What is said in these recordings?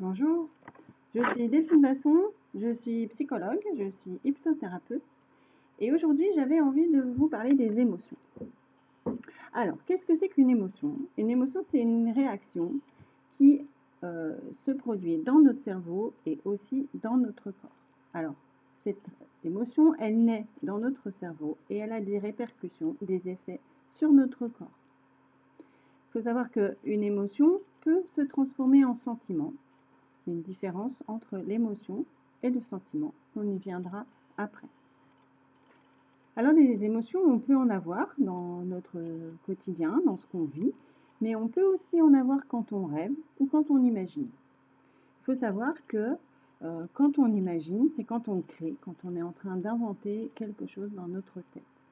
Bonjour, je suis Delphine Basson, je suis psychologue, je suis hypnothérapeute et aujourd'hui j'avais envie de vous parler des émotions. Alors, qu'est-ce que c'est qu'une émotion? Une émotion, c'est une réaction qui se produit dans notre cerveau et aussi dans notre corps. Alors, cette émotion, elle naît dans notre cerveau et elle a des répercussions, des effets sur notre corps. Il faut savoir qu'une émotion peut se transformer en sentiment. Il y a une différence entre l'émotion et le sentiment. On y viendra après. Alors des émotions, on peut en avoir dans notre quotidien, dans ce qu'on vit, mais on peut aussi en avoir quand on rêve ou quand on imagine. Il faut savoir que quand on imagine, c'est quand on crée, quand on est en train d'inventer quelque chose dans notre tête.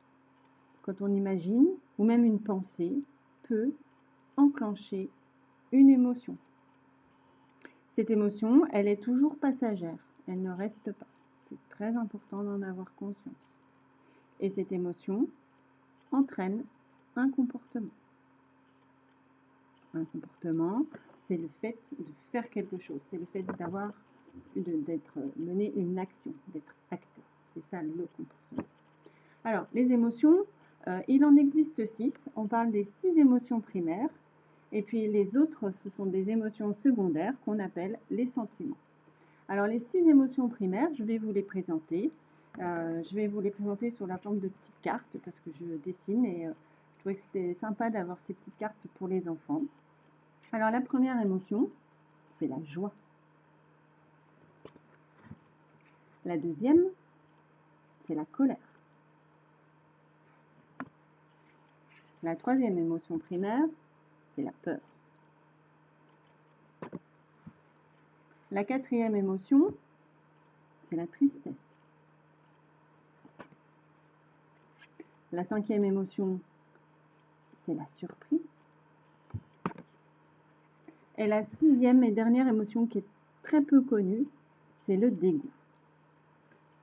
Quand on imagine, ou même une pensée, peut enclencher une émotion. Cette émotion, elle est toujours passagère, elle ne reste pas. C'est très important d'en avoir conscience. Et cette émotion entraîne un comportement. Un comportement, c'est le fait de faire quelque chose, c'est le fait d'être mené une action, d'être acteur. C'est ça le comportement. Alors, les émotions, il en existe 6. On parle des 6 émotions primaires. Et puis les autres, ce sont des émotions secondaires qu'on appelle les sentiments. Alors les 6 émotions primaires, je vais vous les présenter. Je vais vous les présenter sous la forme de petites cartes parce que je dessine et je trouvais que c'était sympa d'avoir ces petites cartes pour les enfants. Alors la première émotion, c'est la joie. La deuxième, c'est la colère. La troisième émotion primaire, c'est la peur. La quatrième émotion, c'est la tristesse. La cinquième émotion, c'est la surprise. Et la sixième et dernière émotion qui est très peu connue, c'est le dégoût.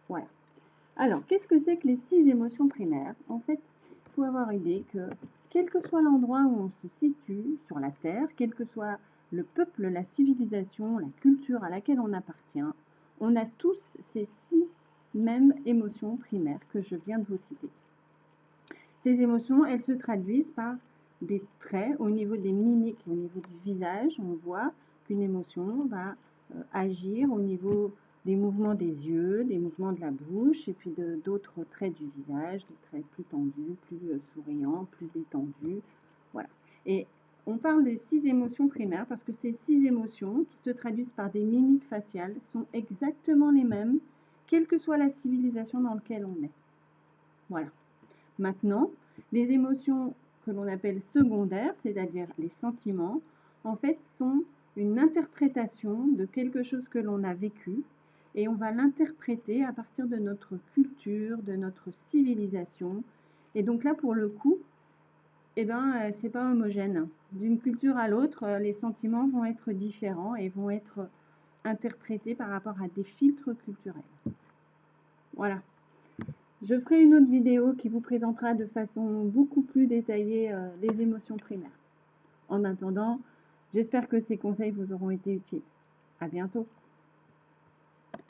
Voilà. Alors, qu'est-ce que c'est que les 6 émotions primaires? En fait, il faut avoir idée que quel que soit l'endroit où on se situe sur la Terre, quel que soit le peuple, la civilisation, la culture à laquelle on appartient, on a tous ces 6 mêmes émotions primaires que je viens de vous citer. Ces émotions, elles se traduisent par des traits au niveau des mimiques, au niveau du visage. On voit qu'une émotion va agir au niveau des mouvements des yeux, des mouvements de la bouche, et puis d'autres traits du visage, des traits plus tendus, plus souriants, plus détendus. Voilà. Et on parle des 6 émotions primaires parce que ces 6 émotions qui se traduisent par des mimiques faciales sont exactement les mêmes, quelle que soit la civilisation dans laquelle on est. Voilà. Maintenant, les émotions que l'on appelle secondaires, c'est-à-dire les sentiments, en fait, sont une interprétation de quelque chose que l'on a vécu et on va l'interpréter à partir de notre culture, de notre civilisation. Et donc là, pour le coup, c'est pas homogène. D'une culture à l'autre, les sentiments vont être différents et vont être interprétés par rapport à des filtres culturels. Voilà. Je ferai une autre vidéo qui vous présentera de façon beaucoup plus détaillée les émotions primaires. En attendant, j'espère que ces conseils vous auront été utiles. À bientôt.